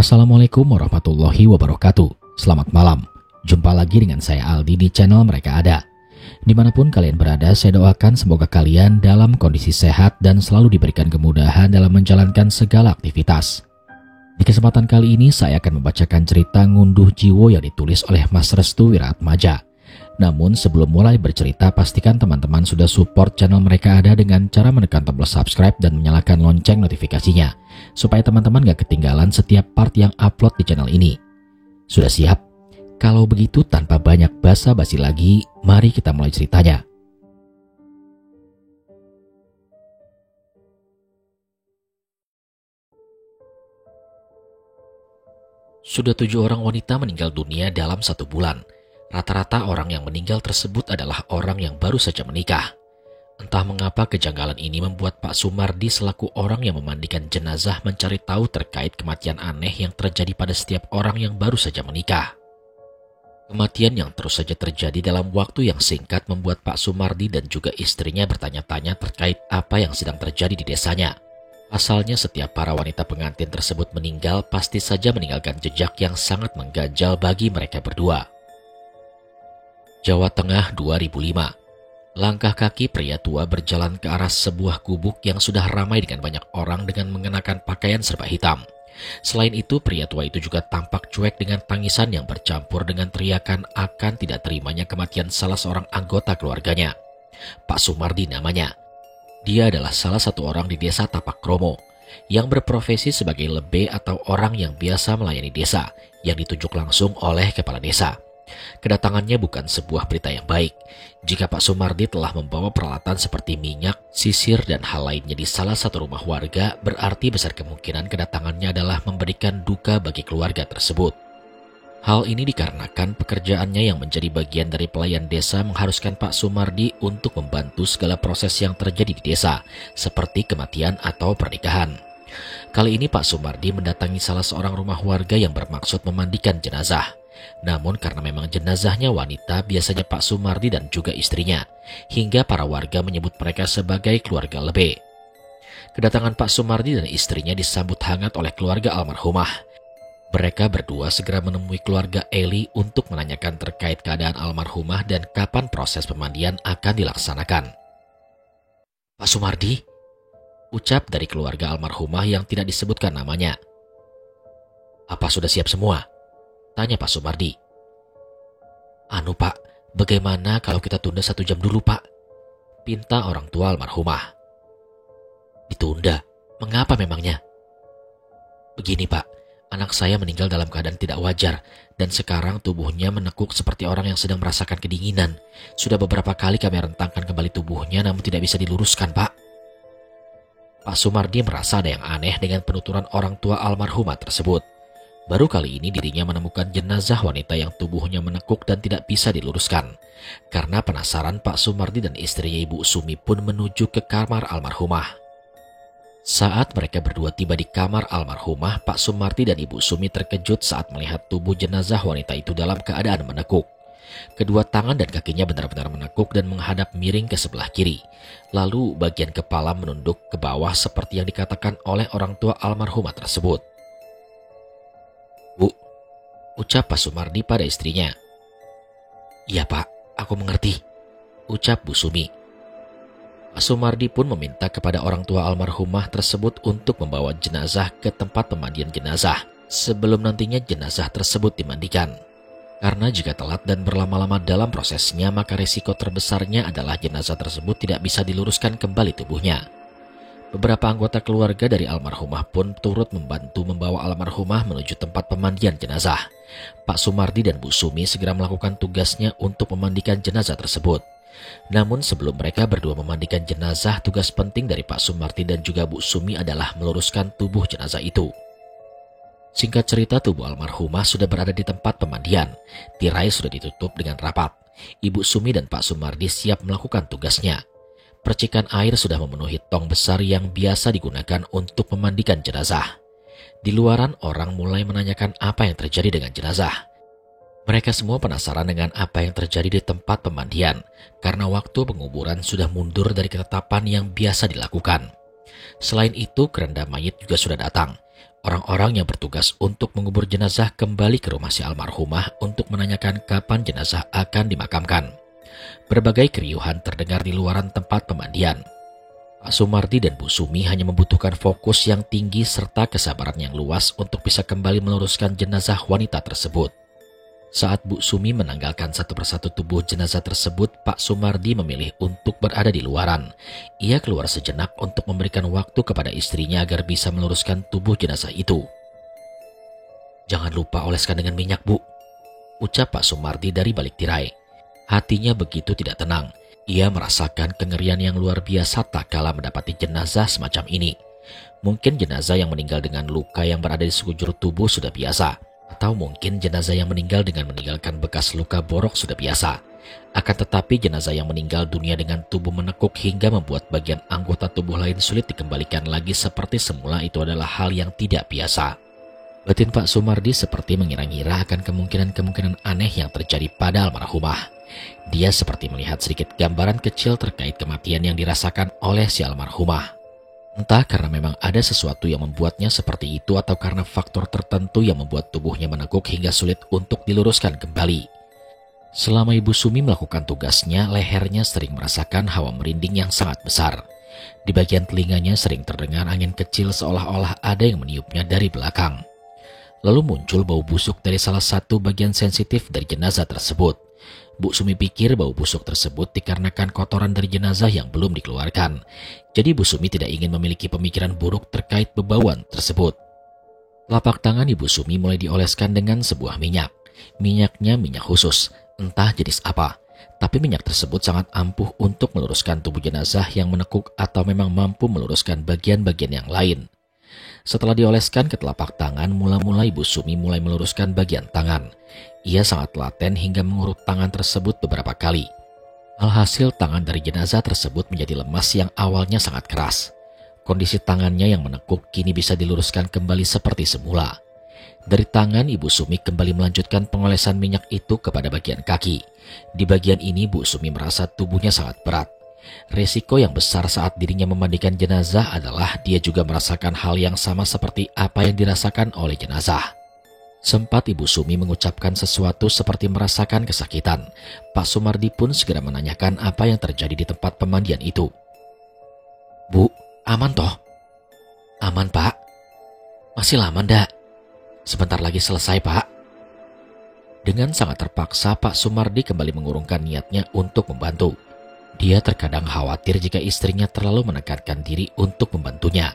Assalamualaikum warahmatullahi wabarakatuh. Selamat malam. Jumpa lagi dengan saya Aldi di channel Mereka Ada. Dimanapun kalian berada, saya doakan semoga kalian dalam kondisi sehat dan selalu diberikan kemudahan dalam menjalankan segala aktivitas. Di kesempatan kali ini saya akan membacakan cerita Ngunduh Jiwo yang ditulis oleh Mas Restu Wiratmaja. Namun sebelum mulai bercerita, pastikan teman-teman sudah support channel Mereka Ada dengan cara menekan tombol subscribe dan menyalakan lonceng notifikasinya, supaya teman-teman gak ketinggalan setiap part yang upload di channel ini. Sudah siap? Kalau begitu tanpa banyak basa-basi lagi, mari kita mulai ceritanya. Sudah 7 orang wanita meninggal dunia dalam 1 bulan. Rata-rata orang yang meninggal tersebut adalah orang yang baru saja menikah. Entah mengapa kejanggalan ini membuat Pak Sumardi selaku orang yang memandikan jenazah mencari tahu terkait kematian aneh yang terjadi pada setiap orang yang baru saja menikah. Kematian yang terus saja terjadi dalam waktu yang singkat membuat Pak Sumardi dan juga istrinya bertanya-tanya terkait apa yang sedang terjadi di desanya. Asalnya setiap para wanita pengantin tersebut meninggal pasti saja meninggalkan jejak yang sangat mengganjal bagi mereka berdua. Jawa Tengah 2005. Langkah kaki pria tua berjalan ke arah sebuah gubuk yang sudah ramai dengan banyak orang dengan mengenakan pakaian serba hitam. Selain itu, pria tua itu juga tampak cuek dengan tangisan yang bercampur dengan teriakan akan tidak terimanya kematian salah seorang anggota keluarganya. Pak Sumardi namanya. Dia adalah salah satu orang di desa Tapak Kromo yang berprofesi sebagai lebe atau orang yang biasa melayani desa yang ditunjuk langsung oleh kepala desa. Kedatangannya bukan sebuah berita yang baik. Jika Pak Sumardi telah membawa peralatan seperti minyak, sisir, dan hal lainnya di salah satu rumah warga, berarti besar kemungkinan kedatangannya adalah memberikan duka bagi keluarga tersebut. Hal ini dikarenakan pekerjaannya yang menjadi bagian dari pelayan desa mengharuskan Pak Sumardi untuk membantu segala proses yang terjadi di desa, seperti kematian atau pernikahan. Kali ini Pak Sumardi mendatangi salah seorang rumah warga yang bermaksud memandikan jenazah. Namun karena memang jenazahnya wanita, biasanya Pak Sumardi dan juga istrinya, hingga para warga menyebut mereka sebagai keluarga lebe. Kedatangan Pak Sumardi dan istrinya disambut hangat oleh keluarga almarhumah. Mereka berdua segera menemui keluarga Eli untuk menanyakan terkait keadaan almarhumah dan kapan proses pemandian akan dilaksanakan. "Pak Sumardi," ucap dari keluarga almarhumah yang tidak disebutkan namanya. "Apa sudah siap semua?" tanya Pak Sumardi. "Anu Pak, bagaimana kalau kita tunda 1 jam dulu Pak?" pinta orang tua almarhumah. "Ditunda? Mengapa memangnya?" "Begini Pak, anak saya meninggal dalam keadaan tidak wajar dan sekarang tubuhnya menekuk seperti orang yang sedang merasakan kedinginan. Sudah beberapa kali kami rentangkan kembali tubuhnya namun tidak bisa diluruskan Pak." Pak Sumardi merasa ada yang aneh dengan penuturan orang tua almarhumah tersebut. Baru kali ini dirinya menemukan jenazah wanita yang tubuhnya menekuk dan tidak bisa diluruskan. Karena penasaran, Pak Sumardi dan istrinya Ibu Sumi pun menuju ke kamar almarhumah. Saat mereka berdua tiba di kamar almarhumah, Pak Sumardi dan Ibu Sumi terkejut saat melihat tubuh jenazah wanita itu dalam keadaan menekuk. Kedua tangan dan kakinya benar-benar menekuk dan menghadap miring ke sebelah kiri. Lalu bagian kepala menunduk ke bawah seperti yang dikatakan oleh orang tua almarhumah tersebut. "Bu," ucap Pak Sumardi pada istrinya. "Iya Pak, aku mengerti," ucap Bu Sumi. Pak Sumardi pun meminta kepada orang tua almarhumah tersebut untuk membawa jenazah ke tempat pemandian jenazah sebelum nantinya jenazah tersebut dimandikan. Karena jika telat dan berlama-lama dalam prosesnya, maka risiko terbesarnya adalah jenazah tersebut tidak bisa diluruskan kembali tubuhnya. Beberapa anggota keluarga dari almarhumah pun turut membantu membawa almarhumah menuju tempat pemandian jenazah. Pak Sumardi dan Bu Sumi segera melakukan tugasnya untuk memandikan jenazah tersebut. Namun sebelum mereka berdua memandikan jenazah, tugas penting dari Pak Sumardi dan juga Bu Sumi adalah meluruskan tubuh jenazah itu. Singkat cerita, tubuh almarhumah sudah berada di tempat pemandian. Tirai sudah ditutup dengan rapat. Ibu Sumi dan Pak Sumardi siap melakukan tugasnya. Percikan air sudah memenuhi tong besar yang biasa digunakan untuk memandikan jenazah. Di luaran, orang mulai menanyakan apa yang terjadi dengan jenazah. Mereka semua penasaran dengan apa yang terjadi di tempat pemandian, karena waktu penguburan sudah mundur dari ketetapan yang biasa dilakukan. Selain itu, keranda mayit juga sudah datang. Orang-orang yang bertugas untuk mengubur jenazah kembali ke rumah si almarhumah untuk menanyakan kapan jenazah akan dimakamkan. Berbagai keriuhan terdengar di luaran tempat pemandian. Pak Sumardi dan Bu Sumi hanya membutuhkan fokus yang tinggi serta kesabaran yang luas untuk bisa kembali meluruskan jenazah wanita tersebut. Saat Bu Sumi menanggalkan satu persatu tubuh jenazah tersebut, Pak Sumardi memilih untuk berada di luaran. Ia keluar sejenak untuk memberikan waktu kepada istrinya agar bisa meluruskan tubuh jenazah itu. "Jangan lupa oleskan dengan minyak, Bu," ucap Pak Sumardi dari balik tirai. Hatinya begitu tidak tenang. Ia merasakan kengerian yang luar biasa tak kala mendapati jenazah semacam ini. Mungkin jenazah yang meninggal dengan luka yang berada di sekujur tubuh sudah biasa. Atau mungkin jenazah yang meninggal dengan meninggalkan bekas luka borok sudah biasa. Akan tetapi jenazah yang meninggal dunia dengan tubuh menekuk hingga membuat bagian anggota tubuh lain sulit dikembalikan lagi seperti semula itu adalah hal yang tidak biasa. Batin Pak Sumardi seperti mengira-ngira akan kemungkinan-kemungkinan aneh yang terjadi pada almarhumah. Dia seperti melihat sedikit gambaran kecil terkait kematian yang dirasakan oleh si almarhumah. Entah karena memang ada sesuatu yang membuatnya seperti itu atau karena faktor tertentu yang membuat tubuhnya menekuk hingga sulit untuk diluruskan kembali. Selama Ibu Sumi melakukan tugasnya, lehernya sering merasakan hawa merinding yang sangat besar. Di bagian telinganya sering terdengar angin kecil seolah-olah ada yang meniupnya dari belakang. Lalu muncul bau busuk dari salah satu bagian sensitif dari jenazah tersebut. Bu Sumi pikir bau busuk tersebut dikarenakan kotoran dari jenazah yang belum dikeluarkan. Jadi Bu Sumi tidak ingin memiliki pemikiran buruk terkait bebauan tersebut. Telapak tangan Ibu Sumi mulai dioleskan dengan sebuah minyak. Minyaknya minyak khusus, entah jenis apa. Tapi minyak tersebut sangat ampuh untuk meluruskan tubuh jenazah yang menekuk atau memang mampu meluruskan bagian-bagian yang lain. Setelah dioleskan ke telapak tangan, mula-mula Ibu Sumi mulai meluruskan bagian tangan. Ia sangat telaten hingga mengurut tangan tersebut beberapa kali. Alhasil tangan dari jenazah tersebut menjadi lemas yang awalnya sangat keras. Kondisi tangannya yang menekuk kini bisa diluruskan kembali seperti semula. Dari tangan Ibu Sumi kembali melanjutkan pengolesan minyak itu kepada bagian kaki. Di bagian ini Bu Sumi merasa tubuhnya sangat berat. Resiko yang besar saat dirinya memandikan jenazah adalah dia juga merasakan hal yang sama seperti apa yang dirasakan oleh jenazah. Sempat Ibu Sumi mengucapkan sesuatu seperti merasakan kesakitan. Pak Sumardi pun segera menanyakan apa yang terjadi di tempat pemandian itu. "Bu, aman toh?" "Aman, Pak." "Masih lama ndak?" "Sebentar lagi selesai, Pak." Dengan sangat terpaksa, Pak Sumardi kembali mengurungkan niatnya untuk membantu. Dia terkadang khawatir jika istrinya terlalu menekankan diri untuk membantunya.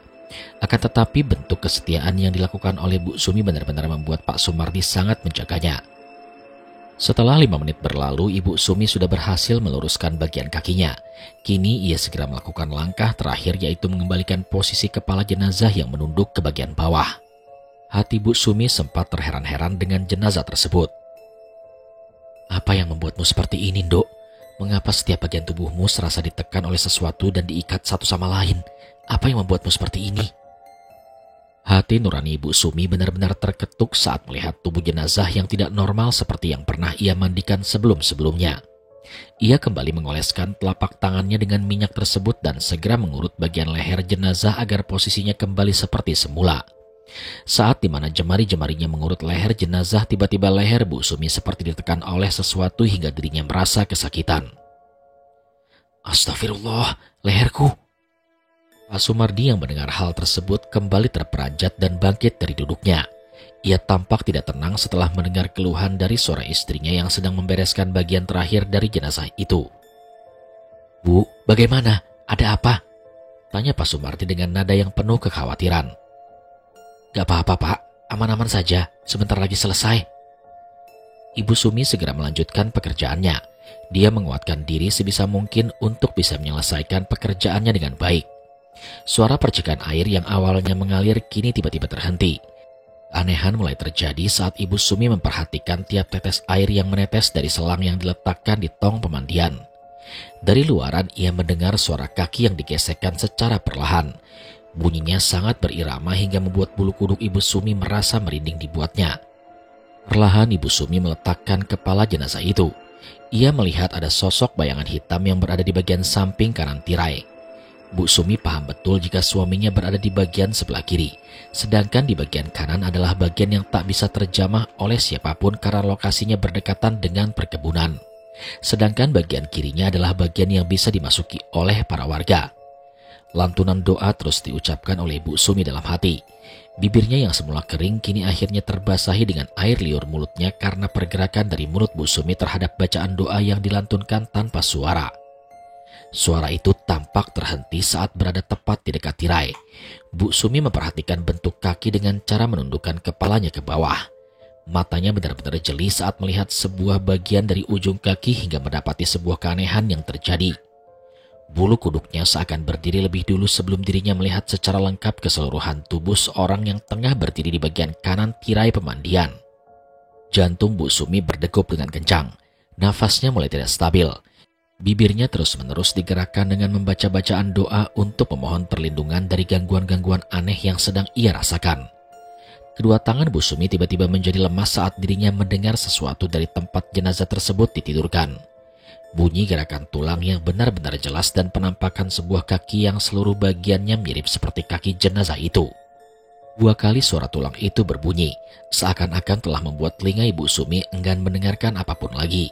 Akan tetapi bentuk kesetiaan yang dilakukan oleh Bu Sumi benar-benar membuat Pak Sumardi sangat menjaganya. Setelah 5 menit berlalu, Ibu Sumi sudah berhasil meluruskan bagian kakinya. Kini ia segera melakukan langkah terakhir, yaitu mengembalikan posisi kepala jenazah yang menunduk ke bagian bawah. Hati Bu Sumi sempat terheran-heran dengan jenazah tersebut. "Apa yang membuatmu seperti ini, Nduk? Mengapa setiap bagian tubuhmu serasa ditekan oleh sesuatu dan diikat satu sama lain? Apa yang membuatmu seperti ini?" Hati nurani Ibu Sumi benar-benar terketuk saat melihat tubuh jenazah yang tidak normal seperti yang pernah ia mandikan sebelum-sebelumnya. Ia kembali mengoleskan telapak tangannya dengan minyak tersebut dan segera mengurut bagian leher jenazah agar posisinya kembali seperti semula. Saat dimana jemari-jemarinya mengurut leher jenazah, tiba-tiba leher Bu Sumi seperti ditekan oleh sesuatu hingga dirinya merasa kesakitan. "Astagfirullah, leherku!" Pak Sumardi yang mendengar hal tersebut kembali terperanjat dan bangkit dari duduknya. Ia tampak tidak tenang setelah mendengar keluhan dari suara istrinya yang sedang membereskan bagian terakhir dari jenazah itu. "Bu, bagaimana? Ada apa?" tanya Pak Sumardi dengan nada yang penuh kekhawatiran. "Gak apa-apa, Pak. Aman-aman saja. Sebentar lagi selesai." Ibu Sumi segera melanjutkan pekerjaannya. Dia menguatkan diri sebisa mungkin untuk bisa menyelesaikan pekerjaannya dengan baik. Suara percikan air yang awalnya mengalir kini tiba-tiba terhenti. Keanehan mulai terjadi saat Ibu Sumi memperhatikan tiap tetes air yang menetes dari selang yang diletakkan di tong pemandian. Dari luaran ia mendengar suara kaki yang digesekkan secara perlahan. Bunyinya sangat berirama hingga membuat bulu kuduk Ibu Sumi merasa merinding dibuatnya. Perlahan Ibu Sumi meletakkan kepala jenazah itu. Ia melihat ada sosok bayangan hitam yang berada di bagian samping kanan tirai. Bu Sumi paham betul jika suaminya berada di bagian sebelah kiri, sedangkan di bagian kanan adalah bagian yang tak bisa terjamah oleh siapapun karena lokasinya berdekatan dengan perkebunan. Sedangkan bagian kirinya adalah bagian yang bisa dimasuki oleh para warga. Lantunan doa terus diucapkan oleh Bu Sumi dalam hati. Bibirnya yang semula kering kini akhirnya terbasahi dengan air liur mulutnya karena pergerakan dari mulut Bu Sumi terhadap bacaan doa yang dilantunkan tanpa suara. Suara itu tampak terhenti saat berada tepat di dekat tirai. Bu Sumi memperhatikan bentuk kaki dengan cara menundukkan kepalanya ke bawah. Matanya benar-benar jeli saat melihat sebuah bagian dari ujung kaki hingga mendapati sebuah keanehan yang terjadi. Bulu kuduknya seakan berdiri lebih dulu sebelum dirinya melihat secara lengkap keseluruhan tubuh seorang yang tengah berdiri di bagian kanan tirai pemandian. Jantung Bu Sumi berdegup dengan kencang. Nafasnya mulai tidak stabil. Bibirnya terus-menerus digerakkan dengan membaca bacaan doa untuk memohon perlindungan dari gangguan-gangguan aneh yang sedang ia rasakan. Kedua tangan Bu Sumi tiba-tiba menjadi lemas saat dirinya mendengar sesuatu dari tempat jenazah tersebut ditidurkan. Bunyi gerakan tulang yang benar-benar jelas dan penampakan sebuah kaki yang seluruh bagiannya mirip seperti kaki jenazah itu. 2 kali suara tulang itu berbunyi, seakan-akan telah membuat telinga Ibu Sumi enggan mendengarkan apapun lagi.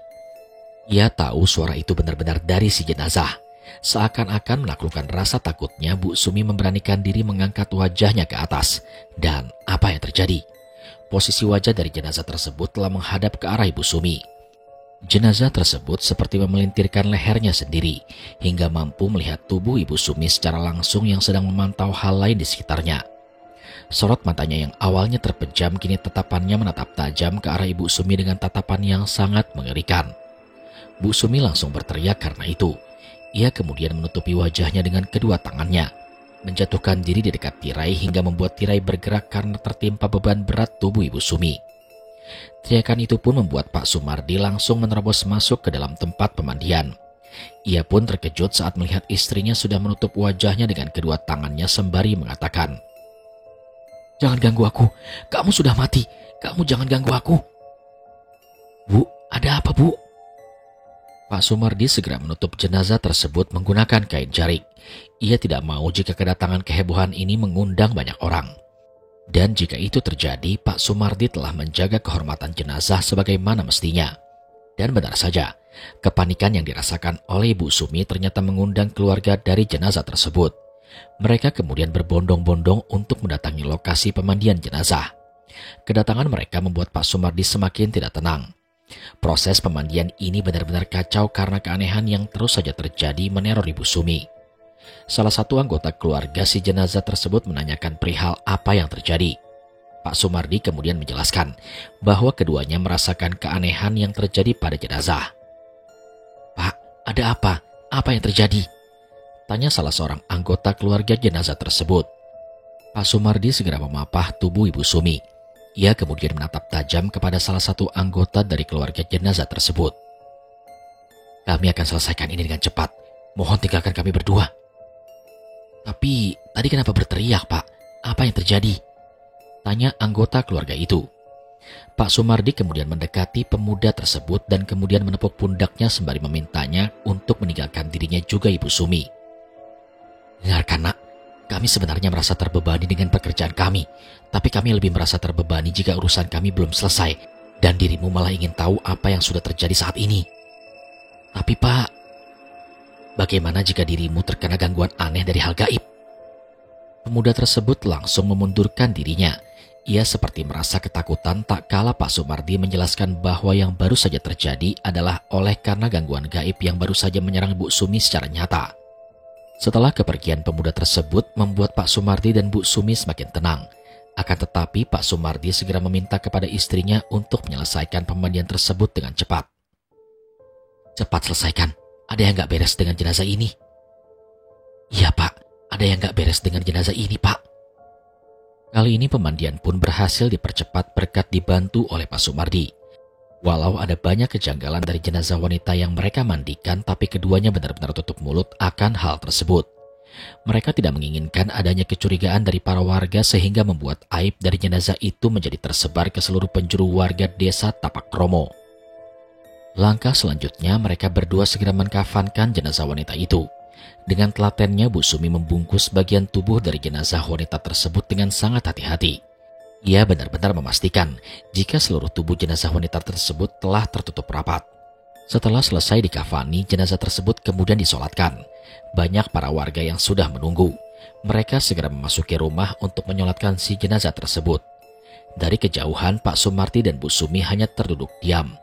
Ia tahu suara itu benar-benar dari si jenazah. Seakan-akan menaklukkan rasa takutnya, Bu Sumi memberanikan diri mengangkat wajahnya ke atas. Dan apa yang terjadi? Posisi wajah dari jenazah tersebut telah menghadap ke arah Ibu Sumi. Jenazah tersebut seperti memelintirkan lehernya sendiri, hingga mampu melihat tubuh Ibu Sumi secara langsung yang sedang memantau hal lain di sekitarnya. Sorot matanya yang awalnya terpejam kini tatapannya menatap tajam ke arah Ibu Sumi dengan tatapan yang sangat mengerikan. Bu Sumi langsung berteriak karena itu. Ia kemudian menutupi wajahnya dengan kedua tangannya, menjatuhkan diri di dekat tirai hingga membuat tirai bergerak karena tertimpa beban berat tubuh Ibu Sumi. Teriakan itu pun membuat Pak Sumardi langsung menerobos masuk ke dalam tempat pemandian. Ia pun terkejut saat melihat istrinya sudah menutup wajahnya dengan kedua tangannya sembari mengatakan, "Jangan ganggu aku, kamu sudah mati, kamu jangan ganggu aku." "Bu, ada apa, Bu?" Pak Sumardi segera menutup jenazah tersebut menggunakan kain jarik. Ia tidak mau jika kedatangan kehebohan ini mengundang banyak orang. Dan jika itu terjadi, Pak Sumardi telah menjaga kehormatan jenazah sebagaimana mestinya. Dan benar saja, kepanikan yang dirasakan oleh Ibu Sumi ternyata mengundang keluarga dari jenazah tersebut. Mereka kemudian berbondong-bondong untuk mendatangi lokasi pemandian jenazah. Kedatangan mereka membuat Pak Sumardi semakin tidak tenang. Proses pemandian ini benar-benar kacau karena keanehan yang terus saja terjadi meneror Ibu Sumi. Salah satu anggota keluarga si jenazah tersebut menanyakan perihal apa yang terjadi. Pak Sumardi kemudian menjelaskan bahwa keduanya merasakan keanehan yang terjadi pada jenazah. "Pak, ada apa? Apa yang terjadi?" tanya salah seorang anggota keluarga jenazah tersebut. Pak Sumardi segera memapah tubuh Ibu Sumi. Ia kemudian menatap tajam kepada salah satu anggota dari keluarga jenazah tersebut. "Kami akan selesaikan ini dengan cepat. Mohon tinggalkan kami berdua." "Tapi tadi kenapa berteriak, Pak? Apa yang terjadi?" tanya anggota keluarga itu. Pak Sumardi kemudian mendekati pemuda tersebut dan kemudian menepuk pundaknya sembari memintanya untuk meninggalkan dirinya juga Ibu Sumi. "Dengarkan, Nak. Kami sebenarnya merasa terbebani dengan pekerjaan kami, tapi kami lebih merasa terbebani jika urusan kami belum selesai dan dirimu malah ingin tahu apa yang sudah terjadi saat ini." "Tapi Pak, bagaimana jika dirimu terkena gangguan aneh dari hal gaib?" Pemuda tersebut langsung memundurkan dirinya. Ia seperti merasa ketakutan tak kala Pak Sumardi menjelaskan bahwa yang baru saja terjadi adalah oleh karena gangguan gaib yang baru saja menyerang Bu Sumi secara nyata. Setelah kepergian pemuda tersebut membuat Pak Sumardi dan Bu Sumi semakin tenang. Akan tetapi Pak Sumardi segera meminta kepada istrinya untuk menyelesaikan pemandian tersebut dengan cepat. "Cepat selesaikan, ada yang gak beres dengan jenazah ini." "Iya Pak, ada yang gak beres dengan jenazah ini Pak." Kali ini pemandian pun berhasil dipercepat berkat dibantu oleh Pak Sumardi. Walau ada banyak kejanggalan dari jenazah wanita yang mereka mandikan, tapi keduanya benar-benar tutup mulut akan hal tersebut. Mereka tidak menginginkan adanya kecurigaan dari para warga sehingga membuat aib dari jenazah itu menjadi tersebar ke seluruh penjuru warga desa Tapak Romo. Langkah selanjutnya mereka berdua segera mengkafankan jenazah wanita itu. Dengan telatennya Bu Sumi membungkus bagian tubuh dari jenazah wanita tersebut dengan sangat hati-hati. Ia benar-benar memastikan jika seluruh tubuh jenazah wanita tersebut telah tertutup rapat. Setelah selesai dikafani, jenazah tersebut kemudian disolatkan. Banyak para warga yang sudah menunggu. Mereka segera memasuki rumah untuk menyolatkan si jenazah tersebut. Dari kejauhan, Pak Sumardi dan Bu Sumi hanya terduduk diam.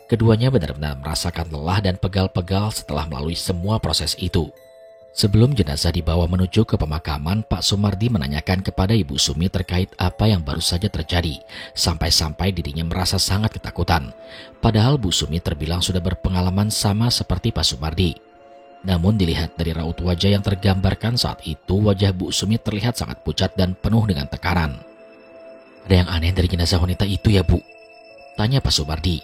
Keduanya benar-benar merasakan lelah dan pegal-pegal setelah melalui semua proses itu. Sebelum jenazah dibawa menuju ke pemakaman, Pak Sumardi menanyakan kepada Ibu Sumi terkait apa yang baru saja terjadi, sampai-sampai dirinya merasa sangat ketakutan. Padahal Bu Sumi terbilang sudah berpengalaman sama seperti Pak Sumardi. Namun dilihat dari raut wajah yang tergambarkan saat itu, wajah Bu Sumi terlihat sangat pucat dan penuh dengan tekanan. "Ada yang aneh dari jenazah wanita itu ya, Bu?" tanya Pak Sumardi.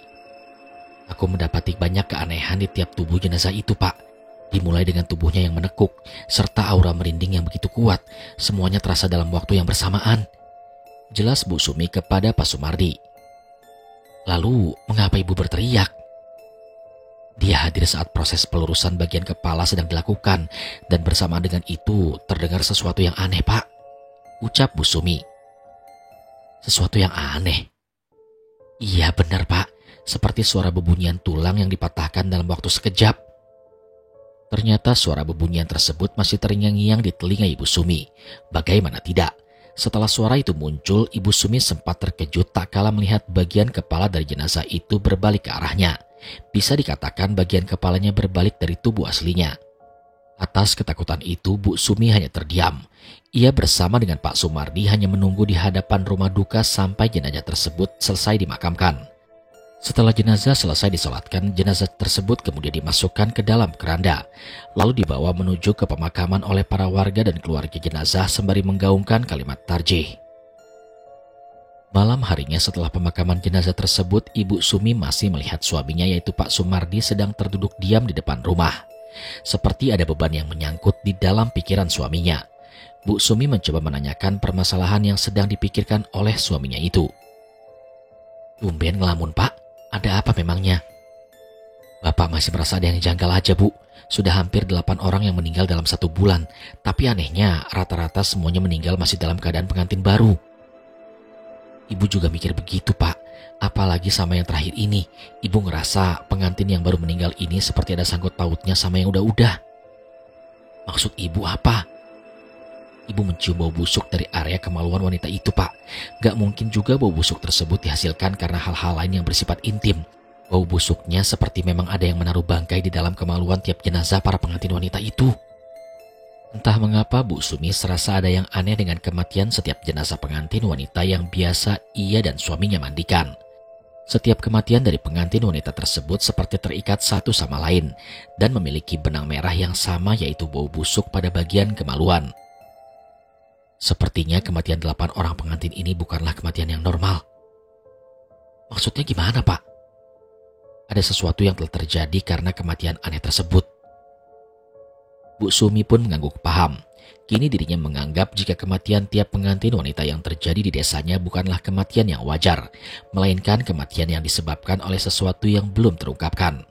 "Aku mendapati banyak keanehan di tiap tubuh jenazah itu, Pak. Dimulai dengan tubuhnya yang menekuk, serta aura merinding yang begitu kuat. Semuanya terasa dalam waktu yang bersamaan," jelas Bu Sumi kepada Pak Sumardi. "Lalu, mengapa Ibu berteriak?" "Dia hadir saat proses pelurusan bagian kepala sedang dilakukan, dan bersamaan dengan itu terdengar sesuatu yang aneh, Pak," ucap Bu Sumi. "Sesuatu yang aneh?" "Iya benar, Pak. Seperti suara bebunyian tulang yang dipatahkan dalam waktu sekejap." Ternyata suara bebunyian tersebut masih terngiang-ngiang di telinga Ibu Sumi. Bagaimana tidak? Setelah suara itu muncul, Ibu Sumi sempat terkejut tak kala melihat bagian kepala dari jenazah itu berbalik ke arahnya. Bisa dikatakan bagian kepalanya berbalik dari tubuh aslinya. Atas ketakutan itu, Bu Sumi hanya terdiam. Ia bersama dengan Pak Sumardi hanya menunggu di hadapan rumah duka sampai jenazah tersebut selesai dimakamkan. Setelah jenazah selesai disolatkan, jenazah tersebut kemudian dimasukkan ke dalam keranda, lalu dibawa menuju ke pemakaman oleh para warga dan keluarga jenazah sembari menggaungkan kalimat tarjih. Malam harinya setelah pemakaman jenazah tersebut, Ibu Sumi masih melihat suaminya yaitu Pak Sumardi sedang terduduk diam di depan rumah. Seperti ada beban yang menyangkut di dalam pikiran suaminya. Bu Sumi mencoba menanyakan permasalahan yang sedang dipikirkan oleh suaminya itu. "Tumben ngelamun, Pak. Ada apa memangnya?" "Bapak masih merasa ada yang janggal aja, Bu. Sudah hampir 8 orang yang meninggal dalam 1 bulan. Tapi anehnya rata-rata semuanya meninggal masih dalam keadaan pengantin baru." "Ibu juga mikir begitu, Pak. Apalagi sama yang terakhir ini. Ibu ngerasa pengantin yang baru meninggal ini seperti ada sangkut pautnya sama yang udah-udah." "Maksud Ibu apa?" "Ibu mencium bau busuk dari area kemaluan wanita itu, Pak. Gak mungkin juga bau busuk tersebut dihasilkan karena hal-hal lain yang bersifat intim. Bau busuknya seperti memang ada yang menaruh bangkai di dalam kemaluan tiap jenazah para pengantin wanita itu." Entah mengapa Bu Sumi serasa ada yang aneh dengan kematian setiap jenazah pengantin wanita yang biasa ia dan suaminya mandikan. Setiap kematian dari pengantin wanita tersebut seperti terikat satu sama lain dan memiliki benang merah yang sama, yaitu bau busuk pada bagian kemaluan. Sepertinya kematian 8 orang pengantin ini bukanlah kematian yang normal. "Maksudnya gimana, Pak?" "Ada sesuatu yang telah terjadi karena kematian aneh tersebut." Bu Sumi pun mengangguk paham. Kini dirinya menganggap jika kematian tiap pengantin wanita yang terjadi di desanya bukanlah kematian yang wajar, melainkan kematian yang disebabkan oleh sesuatu yang belum terungkapkan.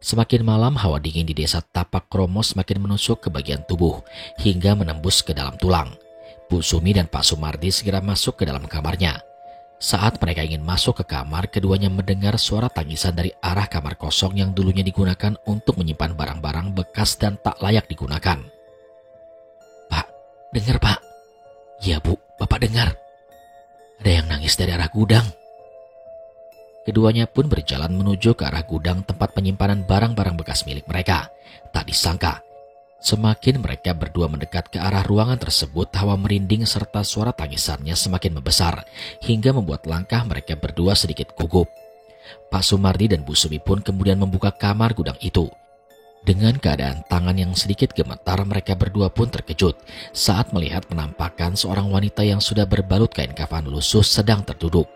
Semakin malam, hawa dingin di desa Tapak Kromo semakin menusuk ke bagian tubuh hingga menembus ke dalam tulang. Bu Sumi dan Pak Sumardi segera masuk ke dalam kamarnya. Saat mereka ingin masuk ke kamar, keduanya mendengar suara tangisan dari arah kamar kosong yang dulunya digunakan untuk menyimpan barang-barang bekas dan tak layak digunakan. "Pak, dengar, Pak." "Iya, Bu, Bapak dengar. Ada yang nangis dari arah gudang." Keduanya pun berjalan menuju ke arah gudang tempat penyimpanan barang-barang bekas milik mereka. Tak disangka, semakin mereka berdua mendekat ke arah ruangan tersebut, hawa merinding serta suara tangisannya semakin membesar, hingga membuat langkah mereka berdua sedikit gugup. Pak Sumardi dan Bu Sumi pun kemudian membuka kamar gudang itu. Dengan keadaan tangan yang sedikit gemetar, mereka berdua pun terkejut saat melihat penampakan seorang wanita yang sudah berbalut kain kafan lusuh sedang terduduk.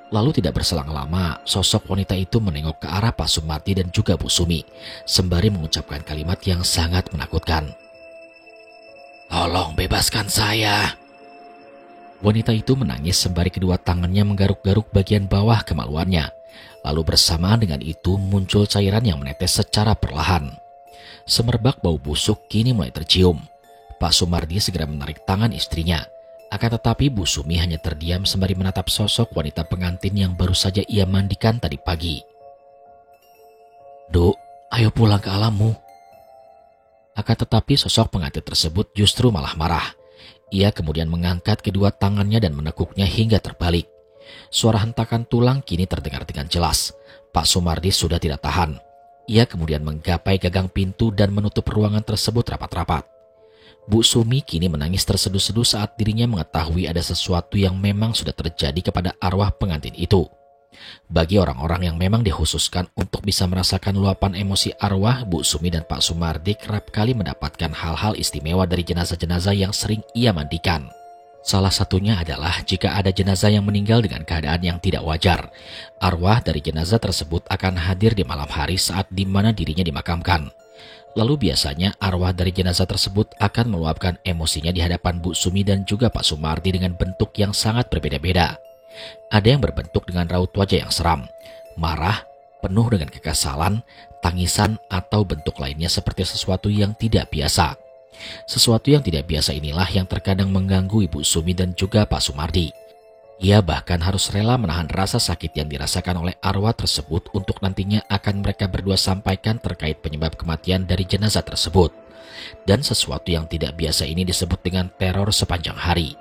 Lalu tidak berselang lama, sosok wanita itu menengok ke arah Pak Sumardi dan juga Bu Sumi, sembari mengucapkan kalimat yang sangat menakutkan. "Tolong bebaskan saya." Wanita itu menangis sembari kedua tangannya menggaruk-garuk bagian bawah kemaluannya. Lalu bersamaan dengan itu muncul cairan yang menetes secara perlahan. Semerbak bau busuk kini mulai tercium. Pak Sumardi segera menarik tangan istrinya. Akan tetapi Bu Sumi hanya terdiam sembari menatap sosok wanita pengantin yang baru saja ia mandikan tadi pagi. "Duk, ayo pulang ke alammu." Akan tetapi sosok pengantin tersebut justru malah marah. Ia kemudian mengangkat kedua tangannya dan menekuknya hingga terbalik. Suara hentakan tulang kini terdengar dengan jelas. Pak Sumardi sudah tidak tahan. Ia kemudian menggapai gagang pintu dan menutup ruangan tersebut rapat-rapat. Bu Sumi kini menangis terseduh-seduh saat dirinya mengetahui ada sesuatu yang memang sudah terjadi kepada arwah pengantin itu. Bagi orang-orang yang memang dikhususkan untuk bisa merasakan luapan emosi arwah, Bu Sumi dan Pak Sumardi kerap kali mendapatkan hal-hal istimewa dari jenazah-jenazah yang sering ia mandikan. Salah satunya adalah jika ada jenazah yang meninggal dengan keadaan yang tidak wajar, arwah dari jenazah tersebut akan hadir di malam hari saat di mana dirinya dimakamkan. Lalu biasanya arwah dari jenazah tersebut akan meluapkan emosinya di hadapan Bu Sumi dan juga Pak Sumardi dengan bentuk yang sangat berbeda-beda. Ada yang berbentuk dengan raut wajah yang seram, marah, penuh dengan kekesalan, tangisan, atau bentuk lainnya seperti sesuatu yang tidak biasa. Sesuatu yang tidak biasa inilah yang terkadang mengganggu Ibu Sumi dan juga Pak Sumardi. Ia bahkan harus rela menahan rasa sakit yang dirasakan oleh arwah tersebut untuk nantinya akan mereka berdua sampaikan terkait penyebab kematian dari jenazah tersebut. Dan sesuatu yang tidak biasa ini disebut dengan teror sepanjang hari.